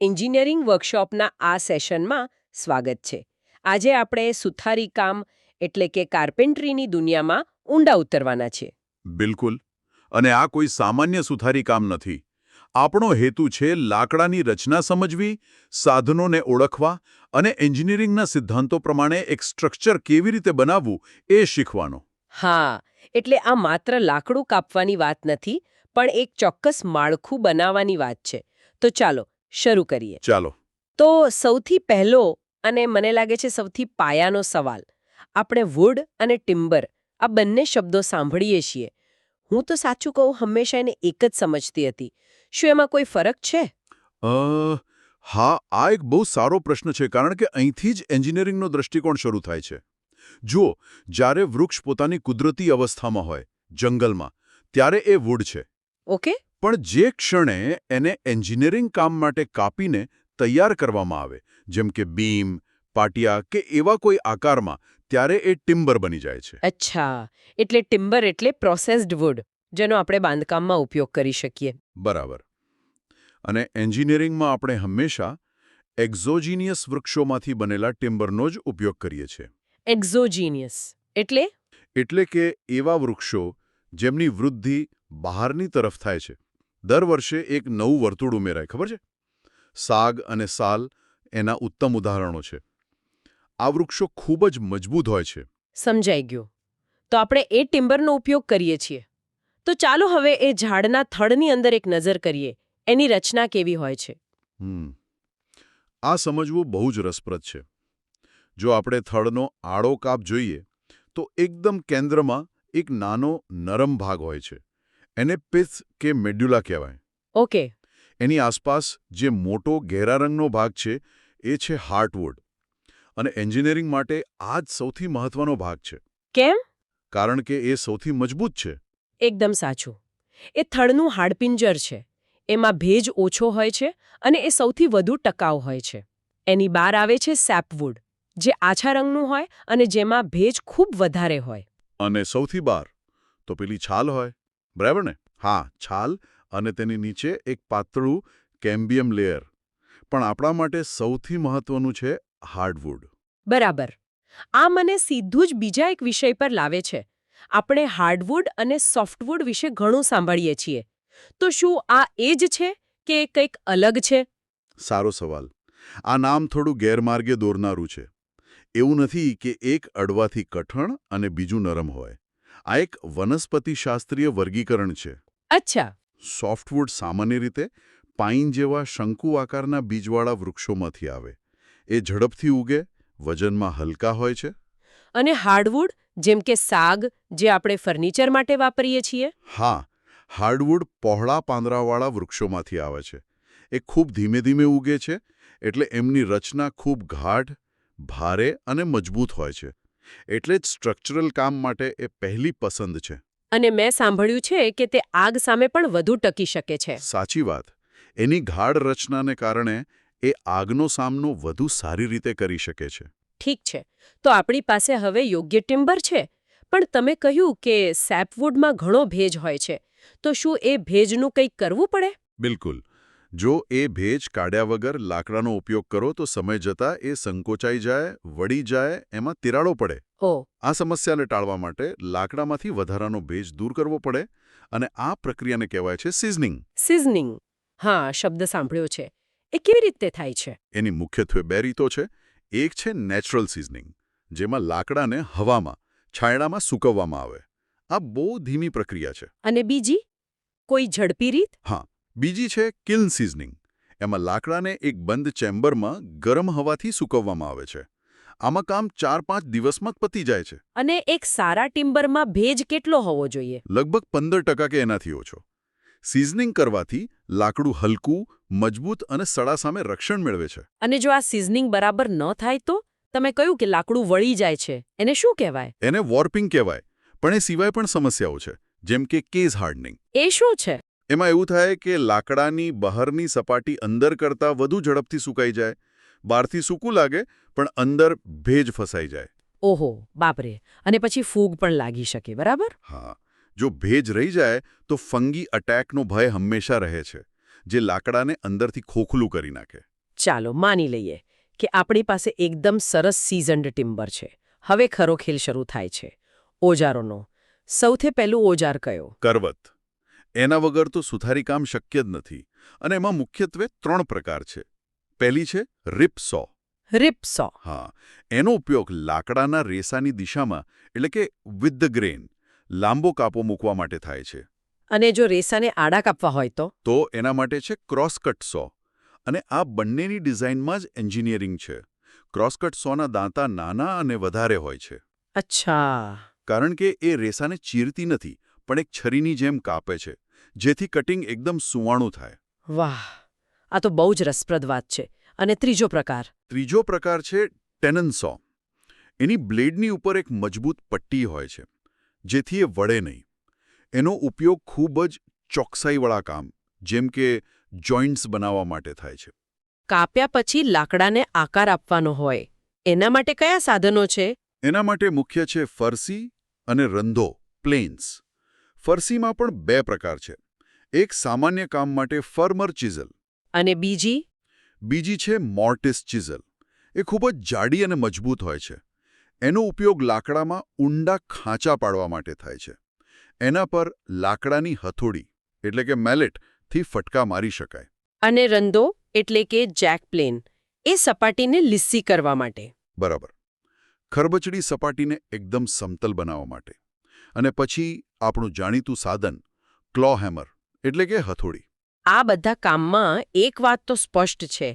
Engineering વર્કશોપના આ સેશનમાં સ્વાગત છે. આજે આપણે સુથારીકામ એટલે કે કાર્પેન્ટ્રીની દુનિયામાં ઊંડા ઉતરવાના છે. બિલકુલ. અને આ કોઈ સામાન્ય સુથારી કામ નથી. આપણો હેતુ છે લાકડાની રચના સમજવી, સાધનોને ઓળખવા અને એન્જિનિયરિંગના સિદ્ધાંતો પ્રમાણે એક સ્ટ્રક્ચર કેવી રીતે બનાવવું એ શીખવાનો. હા, એટલે આ માત્ર લાકડું કાપવાની વાત નથી, પણ એક ચોક્કસ માળખું બનાવવાની વાત છે. તો ચાલો શરૂ કરીએ. ચાલો. તો સૌથી પહેલો અને મને લાગે છે સૌથી પાયાનો સવાલ, આપણે વુડ અને ટિમ્બર આ બંને શબ્દો સાંભળીએ છીએ. હું તો સાચું કહું હંમેશા એને એક જ સમજતી હતી. શું એમાં કોઈ ફરક છે? હા, આ એક બહુ સારો પ્રશ્ન છે, કારણ કે અહીંથી જ એન્જિનિયરિંગનો દૃષ્ટિકોણ શરૂ થાય છે. જુઓ, જ્યારે વૃક્ષ પોતાની કુદરતી અવસ્થામાં હોય, જંગલમાં, ત્યારે એ વુડ છે. ઓકે. પણ જે ક્ષણે એને એન્જિનિયરિંગ કામ માટે કાપીને તૈયાર કરવામાં આવે, જેમ કે બીમ, પાટિયા કે એવા કોઈ આકારમાં, ત્યારે એ ટિમ્બર બની જાય છે. અચ્છા, એટલે ટિમ્બર એટલે પ્રોસેસ્ડ વુડ, જેનો આપણે બાંધકામમાં ઉપયોગ કરી શકીએ. બરાબર. અને એન્જિનિયરિંગમાં આપણે હંમેશા એક્ઝોજીનિયસ વૃક્ષોમાંથી બનેલા ટિમ્બરનો જ ઉપયોગ કરીએ છીએ. એક્ઝોજીનિયસ એટલે? એટલે કે એવા વૃક્ષો જેમની વૃદ્ધિ બહારની તરફ થાય છે. દર વર્ષે એક નવું વર્તુળ ઉમેરાય, ખબર છે? સાગ અને સાલ એના ઉત્તમ ઉદાહરણો છે. આ વૃક્ષો ખૂબ જ મજબૂત હોય છે. સમજાઈ ગયું. તો આપણે એ ટિમ્બરનો ઉપયોગ કરીએ છીએ. તો ચાલો હવે એ ઝાડના થડની અંદર એક નજર કરીએ. એની રચના કેવી હોય છે? આ સમજવું બહુ જ રસપ્રદ છે. જો આપણે થડનો આડો કાપ જોઈએ, તો એકદમ કેન્દ્રમાં એક નાનો નરમ ભાગ હોય છે. એને પિથ કે મેડ્યુલા કહેવાય. ઓકે. એની આસપાસ જે મોટો ઘેરા રંગનો ભાગ છે, એ છે હાર્ટવુડ. અને એન્જિનિયરિંગ માટે આ જ સૌથી મહત્વનો ભાગ છે. કેમ? કારણ કે એ સૌથી મજબૂત છે. એકદમ સાચું. એ થડનું હાડપિંજર છે. એમાં ભેજ ઓછો હોય છે અને એ સૌથી વધુ ટકાઉ હોય છે. એની બહાર આવે છે સેપવુડ, જે આછા રંગનું હોય અને જેમાં ભેજ ખૂબ વધારે હોય. અને સૌથી બહાર તો પેલી છાલ હોય, બરાબર ને? હા, છાલ અને તેની નીચે એક પાતળું કેમ્બિયમ લેયર. પણ આપણા માટે સૌથી મહત્વનું છે હાર્ડવુડ. બરાબર. આ મને સીધું જ બીજા એક વિષય પર લાવે છે. આપણે હાર્ડવુડ અને સોફ્ટવુડ વિશે ઘણું સાંભળીએ છીએ. તો શું આ એ જ છે કે કંઈક અલગ છે? સારો સવાલ. આ નામ થોડું ગેરમાર્ગે દોરનારું છે. એવું નથી કે એક અડવાથી કઠણ અને બીજું નરમ હોય. આ એક વનસ્પતિશાસ્ત્રીય વર્ગીકરણ છે. અચ્છા. સોફ્ટવુડ સામાન્ય રીતે પાઇન જેવા શંકુ આકારના બીજવાળા વૃક્ષોમાંથી આવે. એ ઝડપથી ઉગે, વજનમાં હલકા હોય છે. અને હાર્ડવુડ, જેમ કે સાગ, જે આપણે ફર્નિચર માટે વાપરીએ છીએ? હા, હાર્ડવુડ પહોળા પાંદડાવાળા વૃક્ષોમાંથી આવે છે. એ ખૂબ ધીમે ધીમે ઉગે છે, એટલે એમની રચના ખૂબ ગાઢ, ભારે અને મજબૂત હોય છે. એટલે જ સ્ટ્રક્ચરલ કામ માટે એ પહેલી પસંદ છે. અને મેં સાંભળ્યું છે કે તે આગ સામે પણ વધુ ટકી શકે છે. સાચી વાત. એની ગાઢ રચનાને કારણે એ આગનો સામનો વધુ સારી રીતે કરી શકે છે. ઠીક છે. તો આપણી પાસે હવે યોગ્ય ટિમ્બર છે. પણ તમે કહ્યું કે સેપવુડમાં ઘણો ભેજ હોય છે. તો શું એ ભેજનું કંઈક કરવું પડે? બિલકુલ. જો એ ભેજ કાઢ્યા વગર લાકડાનો ઉપયોગ કરો તો સમય જતાં એ સંકોચાઈ જાય, વળી જાય, એમાં તિરાડો પડે. ઓ. આ સમસ્યાને ટાળવા માટે લાકડામાંથી વધારાનો ભેજ દૂર કરવો પડે, અને આ પ્રક્રિયાને કહેવાય છે સિઝનિંગ. સિઝનિંગ. હા, શબ્દ સાંભળ્યો છે. એ કેવી રીતે થાય છે? એની મુખ્યત્વે બે રીતો છે. એક છે નેચરલ સિઝનિંગ, જેમાં લાકડાને હવામાં, છાંયડામાં સૂકવવામાં આવે. આ બહુ ધીમી પ્રક્રિયા છે. અને બીજી? કોઈ ઝડપી રીત? હા, બીજી છે કિલ્ન સિઝનિંગ. એમાં લાકડાને એક બંધ ચેમ્બરમાં ગરમ હવાથી સૂકવવામાં આવે છે. આમાં કામ 4-5 દિવસમાં જ પતી જાય છે. અને એક સારા ટિમ્બરમાં ભેજ કેટલો હોવો જોઈએ? લગભગ 15% કે એનાથી ઓછો. સિઝનિંગ કરવાથી લાકડું હલકું, મજબૂત અને સડા સામે રક્ષણ મેળવે છે. અને જો આ સિઝનિંગ બરાબર ન થાય તો? તમે કહ્યું કે લાકડું વળી જાય છે. એને શું કહેવાય? એને વોર્પિંગ કહેવાય. પણ એ સિવાય પણ સમસ્યાઓ છે, જેમ કે કેસ હાર્ડનિંગ. એ શું છે? એમાં એવું થાય કે લાકડાની બહારની સપાટી અંદર કરતાં વધુ ઝડપથી સુકાઈ જાય. બહારથી સૂકું લાગે, પણ અંદર ભેજ ફસાઈ જાય. ઓહો, બાપરે. અને પછી ફૂગ પણ લાગી શકે, બરાબર? હા, જો ભેજ રહી જાય તો ફંગી અટેકનો ભય હંમેશા રહે છે, જે લાકડાને અંદરથી ખોખલું કરી નાખે. ચાલો માની લઈએ કે આપણી પાસે એકદમ સરસ સીઝન્ડ ટિમ્બર છે. હવે ખરો ખેલ શરૂ થાય છે ઓજારોનો. સૌથી પહેલું ઓજાર કયો? કરવત. એના વગર તો સુથારીકામ શક્ય જ નથી. અને એમાં મુખ્યત્વે 3 પ્રકાર છે. પહેલી છે રિપસો. રિપસો. હા, એનો ઉપયોગ લાકડાના રેસાની દિશામાં એટલે કે વિથ ધ ગ્રેન લાંબો કાપો મૂકવા માટે થાય છે. અને જો રેસાને આડા કાપવા હોય તો? એના માટે છે ક્રોસકટ સો. અને આ બંનેની ડિઝાઇનમાં જ એન્જિનિયરિંગ છે. ક્રોસકટ સોના દાંતા નાના અને વધારે હોય છે. અચ્છા. કારણ કે એ રેસાને ચીરતી નથી પણ એક છરીની જેમ કાપે છે, જેથી કટિંગ એકદમ સુવાળું થાય. વાહ, આ તો બહુ જ રસપ્રદ વાત છે. અને ત્રીજો પ્રકાર? ત્રીજો પ્રકાર છે ટેનન સો. એની બ્લેડની ઉપર એક મજબૂત પટ્ટી હોય છે, જેથી એ વળે નહીં. એનો ઉપયોગ ખૂબ જ ચોકસાઈવાળા કામ જેમ કે જોઇન્ટ્સ બનાવવા માટે થાય છે. કાપ્યા પછી લાકડાને આકાર આપવાનો હોય એના માટે કયા સાધનો છે? એના માટે મુખ્ય છે ફરસી અને રંધો પ્લેન્સ. ફરસીમાં પણ 2 પ્રકાર છે. એક સામાન્ય કામ માટે ફર્મર ચિઝલ. અને બીજી છે મોર્ટિસ ચિઝલ. એ ખૂબ જ જાડી અને મજબૂત હોય છે. એનો ઉપયોગ લાકડામાં ઊંડા ખાંચા પાડવા માટે થાય છે. એના પર લાકડાની હથોડી એટલે કે મેલેટથી ફટકા મારી શકાય. અને રંધો એટલે કે જેક પ્લેન એ સપાટીને લીસી કરવા માટે. બરાબર. ખરબચડી સપાટીને એકદમ સમતલ બનાવવા માટે. અને પછી આપણું જાણીતું સાધન ક્લો હેમર એટલે કે હથોડી. આ બધા કામમાં એક વાત તો સ્પષ્ટ છે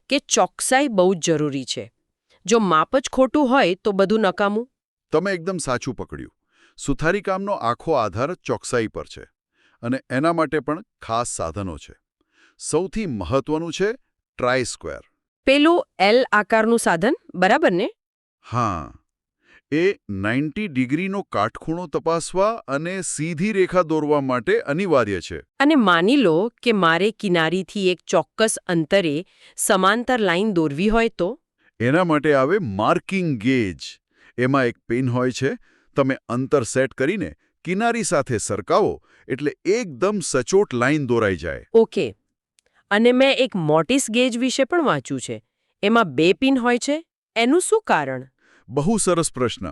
કે ચોકસાઈ બહુ જ જરૂરી છે. જો માપ જ ખોટું હોય તો બધું નકામું. તમે એકદમ સાચું પકડ્યું. સુથારીકામનો આખો આધાર ચોકસાઈ પર છે. અને એના માટે પણ ખાસ સાધનો છે. સૌથી મહત્વનું છે ટ્રાય સ્ક્વેર. પેલું એલ આકારનું સાધન, બરાબર ને? હા, એ 90 ડિગ્રીનો કાટખૂણો તપાસવા અને સીધી રેખા દોરવા માટે અનિવાર્ય છે. અને માની લો કે મારે કિનારીથી એક ચોક્કસ અંતરે સમાંતર લાઈન દોરવી હોય તો? એના માટે આવે માર્કિંગ ગેજ. એમાં એક પેન હોય છે. તમે અંતર સેટ કરીને કિનારી સાથે સરકાવો એટલે એકદમ સચોટ લાઈન દોરાઈ જાય. ઓકે. અને મેં એક મોર્ટિસ ગેજ વિશે પણ વાંચ્યું છે. એમાં 2 પિન હોય છે. એનું શું કારણ? બહુ સરસ પ્રશ્ન.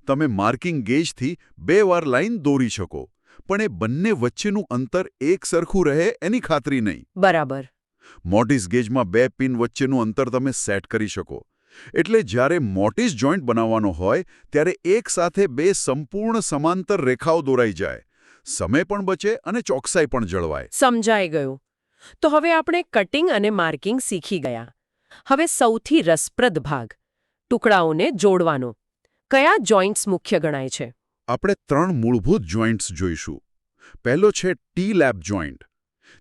તમે માર્કિંગ ગેજથી 2 વાર લાઈન દોરી શકો, પણ એ બંને વચ્ચેનું અંતર એક સરખું રહે એની ખાતરી નહીં. બરાબર. મોર્ટિસ ગેજમાં 2 પિન વચ્ચેનું અંતર તમે સેટ કરી શકો. એટલે જ્યારે મોર્ટિસ જોઈન્ટ બનાવવાનો હોય ત્યારે એકસાથે 2 સંપૂર્ણ સમાંતર રેખાઓ દોરાઈ જાય. સમય પણ બચે અને ચોકસાઈ પણ જળવાય. સમજાઈ ગયું. તો હવે આપણે કટિંગ અને માર્કિંગ શીખી ગયા. હવે સૌથી રસપ્રદ ભાગ ટુકડાઓને જોડવાનો. કયા જોઇન્ટ્સ મુખ્ય ગણાય છે? આપણે 3 મૂળભૂત જોઇન્ટ્સ જોઈશું. પહેલો છે ટી-લેપ જોઇન્ટ,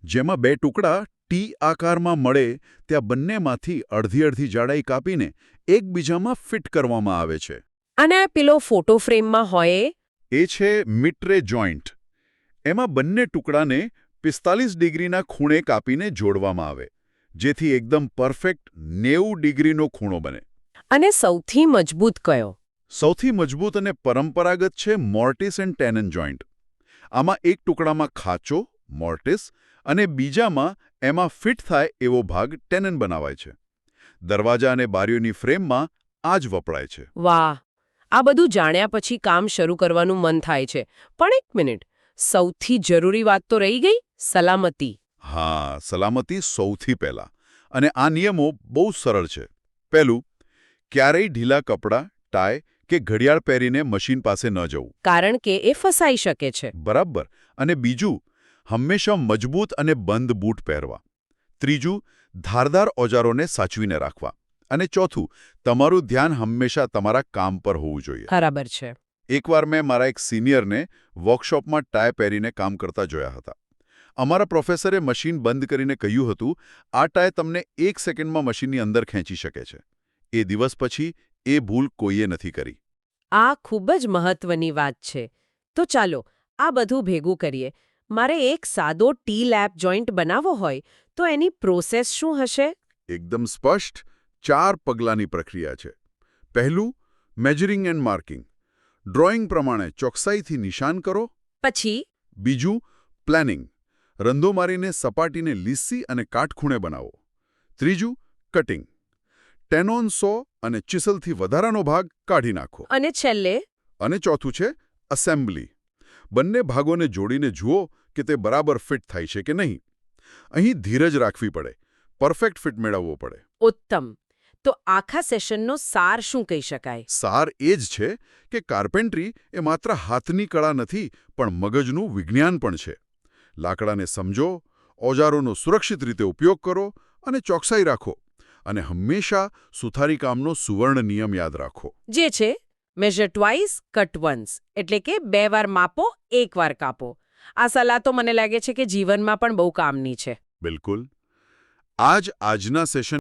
જેમાં 2 ટુકડા ટી આકારમાં મળે ત્યાં બંનેમાંથી અડધી જાડાઈ કાપીને એકબીજામાં ફિટ કરવામાં આવે છે. અને પેલો ફોટો ફ્રેમમાં હોય એ છે મિડ્રે જોઇન્ટ. એમાં બંને ટુકડાને 45 ડિગ્રીના ખૂણે કાપીને જોડવામાં આવે, જેથી એકદમ પરફેક્ટ 90 ડિગ્રીનો ખૂણો બને. અને સૌથી મજબૂત કયો? સૌથી મજબૂત અને પરંપરાગત છે મોર્ટિસ એન્ડ ટેનન જોઇન્ટ. આમાં એક ટુકડામાં ખાંચો મોર્ટિસ અને બીજામાં એમાં ફિટ થાય એવો ભાગ ટેનન બનાવાય છે. દરવાજા અને બારીઓની ફ્રેમમાં આ જ વપરાય છે. વાહ, આ બધું જાણ્યા પછી કામ શરૂ કરવાનું મન થાય છે. પણ એક મિનિટ, સૌથી જરૂરી વાત તો રહી ગઈ, સલામતી. હા, સલામતી સૌથી પહેલા. અને આ નિયમો બહુ સરળ છે. પહેલું, ક્યારેય ઢીલા કપડાં, ટાઈ કે ઘડિયાળ પહેરીને મશીન પાસે ન જવું. કારણ કે એ ફસાઈ શકે છે. બરાબર. અને બીજું, હંમેશા મજબૂત અને બંધ બૂટ પહેરવા. ત્રીજું, ધારદાર ઓજારોને સાચવીને રાખવા. અને ચોથું, તમારું ધ્યાન હંમેશા તમારા કામ પર હોવું જોઈએ. બરાબર છે. એકવાર મેં મારા એક સિનિયરને વર્કશોપમાં ટાઈ પહેરીને કામ કરતા જોયા હતા. અમારા પ્રોફેસરે મશીન બંધ કરીને કહ્યું હતું, આ ટાઈ તમને 1 સેકન્ડમાં મશીનની અંદર ખેંચી શકે છે. એ દિવસ પછી એ ભૂલ કોઈએ નથી કરી. આ ખૂબ જ મહત્વની વાત છે. તો ચાલો આ બધું ભેગું કરીએ. મારે એક સાદો ટી-લેપ જોઇન્ટ બનાવવો હોય તો એની પ્રોસેસ શું હશે? એકદમ સ્પષ્ટ 4 પગલાંની પ્રક્રિયા છે. પહેલું, મેજરિંગ એન્ડ માર્કિંગ. ડ્રોઈંગ પ્રમાણે ચોકસાઈથી નિશાન કરો. પછી? બીજું, પ્લાનિંગ. રંધો મારીને સપાટીને લીસી અને કાટખૂણે બનાવો. ત્રીજું, કટિંગ. ટેનોન સો અને ચિસલથી વધારાનો ભાગ કાઢી નાખો. અને છેલ્લે અને ચોથું છે અસેમ્બલી. બંને ભાગોને જોડીને જુઓ કે તે બરાબર ફિટ થાય છે કે નહીં. અહીં ધીરજ રાખવી પડે. પરફેક્ટ ફિટ મેળવવો પડે. ઉત્તમ. તો આખા સેશનનો સાર શું કહી શકાય? સાર એ જ છે કે કાર્પેન્ટ્રી એ માત્ર હાથની કળા નથી પણ મગજનું વિજ્ઞાન પણ છે. લાકડાને સમજો, ઓજારોનો સુરક્ષિત રીતે ઉપયોગ કરો અને ચોકસાઈ રાખો. અને હંમેશા સુથારીકામનો સુવર્ણ નિયમ યાદ રાખો. જે છે મેઝર ટ્વાઇસ કટ વન્સ, એટલે કે 2 વાર માપો 1 વાર કાપો. આ સલાહ તો મને લાગે છે કે જીવનમાં પણ બહુ કામની છે. બિલકુલ. આ જ આજના સેશન